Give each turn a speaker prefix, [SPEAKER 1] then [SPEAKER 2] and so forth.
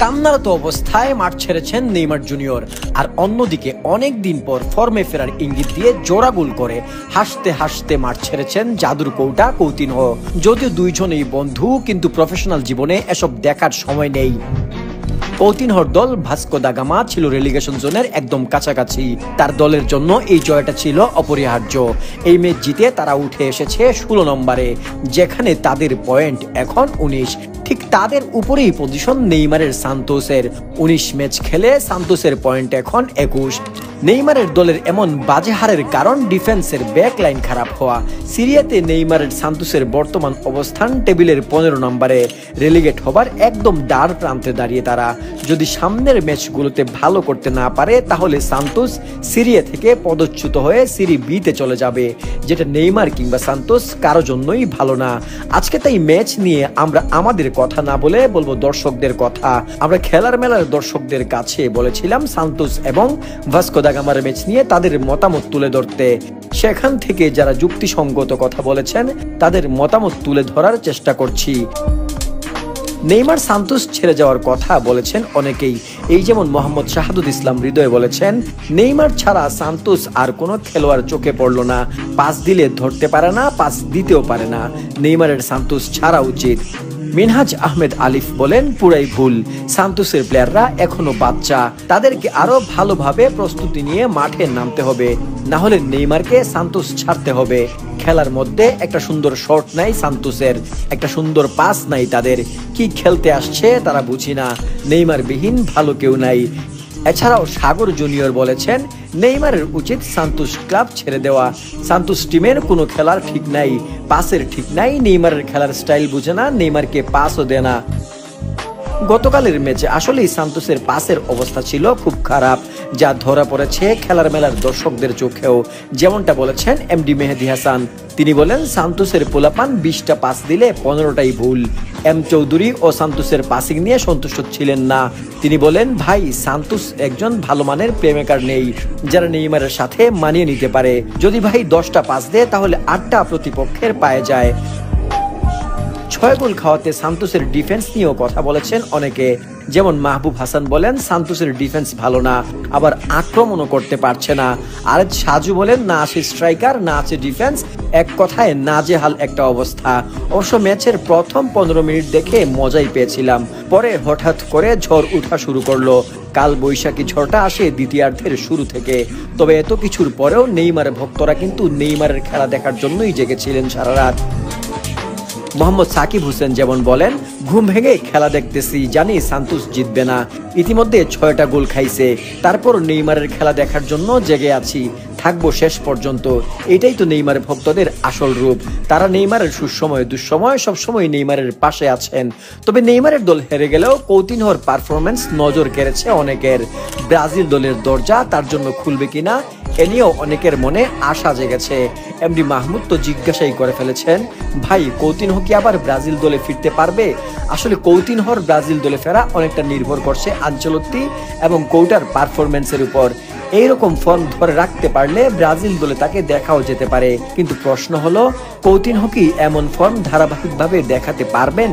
[SPEAKER 1] কান্নারত অবস্থায় মাঠ ছেড়েছেন নেইমার জুনিয়র। আর অন্যদিকে অনেক দিন পর ফর্মে ফেরার ইঙ্গিত দিয়ে জোড়া গোল করে হাসতে হাসতে মাঠ ছেড়েছেন জাদুর কৌটা কৌতিনহো। যদিও দুইজনেই বন্ধু, কিন্তু প্রফেশনাল জীবনে এসব দেখার সময় নেই। কৌতিনহোর দল ভাস্কো দা গামা ছিল রেলিগেশন জোনের একদম কাছাকাছি। তার দলের জন্য এই জয়টা ছিল অপরিহার্য। এই ম্যাচ জিতে তারা উঠে এসেছে 16 নম্বরে, যেখানে তাদের পয়েন্ট এখন 19। ঠিক তাদের উপরেই পজিশন নেইমারের সান্তোসের। 19 ম্যাচ খেলে সান্তোসের পয়েন্ট এখন 21। নেইমারের দলের এমন বাজে হারের কারণ ডিফেন্সের ব্যাক লাইন খারাপ হওয়া। সিরিয়াতে নেইমারের সান্তোসের বর্তমান অবস্থান টেবিলের 15 নম্বরে, রেলিগেট হবার একদম দ্বার প্রান্তে দাঁড়িয়ে তারা। যদি সামনের ম্যাচগুলোতে ভালো করতে না পারে তাহলে সান্তোস সিরিয়া থেকে পদচ্যুত হয়ে সিরি বিতে চলে যাবে, যেটা নেইমার কিংবা সান্তোস কারো জন্যই ভালো না। আজকে তাই ম্যাচ নিয়ে আমরা আমাদের কথা না বলে বলবো দর্শকদের কথা। আমরা খেলার মেলার দর্শকদের কাছে বলেছিলাম সান্তোস এবং ভাস্কো দা গামার ম্যাচ নিয়ে তাদের মতামত তুলে ধরতে। সেখান থেকে যারা যুক্তিসঙ্গত কথা বলেছেন তাদের মতামত তুলে ধরার চেষ্টা করছি। নেইমার সান্তোস ছেড়ে যাওয়ার কথা বলেছেন অনেকেই। এই যেমন মোহাম্মদ শাহাদুল ইসলাম হৃদয় বলেছেন, নেইমার ছাড়া সান্তোস আর কোনো খেলোয়াড় চোখে পড়ল না। পাস দিলে ধরতে পারে না, পাস দিতেও পারে না। নেইমারের সান্তোস ছাড়া উচিত। মিনহাজ আহমেদ আলিফ বলেন, পুরাই ভুল। সান্তোসের প্লেয়াররা এখনো বাচ্চা, তাদেরকে আরো ভালোভাবে প্রস্তুতি নিয়ে মাঠে নামতে হবে, না হলে নেইমারকে সান্তোস ছাড়তে হবে। খেলার মধ্যে একটা সুন্দর শট নাই সান্তোসের, একটা সুন্দর পাস নাই তাদের। কি খেলতে আসছে তারা বুঝি না। নেইমার বিহীন ভালো কেউ নাই। এছাড়াও সাগর জুনিয়র বলেছেন, নেইমারের উচিত সান্তোস ক্লাব ছেড়ে দেওয়া। সান্তোস টিমের কোনো খেলার ঠিক নাই, পাসের ঠিক নাই। নেইমারের খেলার স্টাইল বুঝে না, নেইমারকে পাসও দেয় না। গতকালের ম্যাচে আসলেই সান্তোসের পাসের অবস্থা ছিল খুব খারাপ, যা ধরা পড়েছে খেলার মেলার দর্শকদের চোখেও। যেমনটা বলেছেন এমডি মেহেদী হাসান। তিনি বলেন, সান্তোসের পোলাপান 20টা পাস দিলে 15টাই ভুল। এম চৌধুরী ও সান্তোসের পাসিং নিয়ে সন্তুষ্ট ছিলেন না। তিনি বলেন, ভাই সান্তোস একজন ভালো মানের প্লেমেকার নেই, যারা নেইমারের সাথে মানিয়ে নিতে পারে। যদি ভাই 10টা পাস দেয় তাহলে 8টা প্রতিপক্ষের পায়ে যায়। 6 গোল খাওয়াতে সান্তোসের ডিফেন্স নিয়েও কথা বলেছেন অনেকে। যেমন মাহবুব হাসান বলেন, সান্তোসের ডিফেন্স ভালো না, আবার আক্রমণও করতে পারছে না। আর সাজু বলেন, না আছে স্ট্রাইকার, না আছে ডিফেন্স, এক কথায় নাজেহাল একটা অবস্থা। অবশ্য ম্যাচের প্রথম 15 মিনিট দেখে মজাই পেয়েছিলাম, পরে হঠাৎ করে ঝড় উঠা শুরু করলো। কাল বৈশাখী ঝড়টা আসে দ্বিতীয়ার্ধের শুরু থেকে। তবে এত কিছুর পরেও নেইমারের ভক্তরা কিন্তু নেইমারের খেলা দেখার জন্যই জেগেছিলেন সারা রাত। মোহাম্মদ সাকিব হোসেন যেমন বলেন, ঘুম ভেঙে খেলা দেখতেছি, জানি সান্তোস জিতবে না। ইতিমধ্যে 6টা গোল খাইছে, তারপর নেইমারের খেলা দেখার জন্য জেগে আছি, থাকবো শেষ পর্যন্ত। এটাই তো নেইমার ভক্তদের আসল রূপ। তারা নেইমারের সুসময় দুঃসময় সবসময় নেইমারের পাশে আছেন। তবে নেইমারের দল হেরে গেলেও কৌতিনহোর পারফরমেন্স নজর কেড়েছে অনেকের। ব্রাজিল দলের দরজা তার জন্য খুলবে কিনা এ নিয়েও অনেকের মনে আশা জেগেছে। এমডি মাহমুদ তো জিজ্ঞাসাই করে ফেলেছেন, ভাই কৌতিনহো কি আবার ব্রাজিল দলে ফিরতে পারবে? আসলে কৌতিনহোর ব্রাজিল দলে ফেরা অনেকটা নির্ভর করছে আঞ্চলত্তি এবং কৌটার পারফরমেন্সের উপর। এইরকম ফর্ম ধরে রাখতে পারলে ব্রাজিল দলে তাকে দেখাও যেতে পারে। কিন্তু প্রশ্ন হলো, কৌতিনহো কি এমন ফর্ম ধারাবাহিকভাবে দেখাতে পারবেন?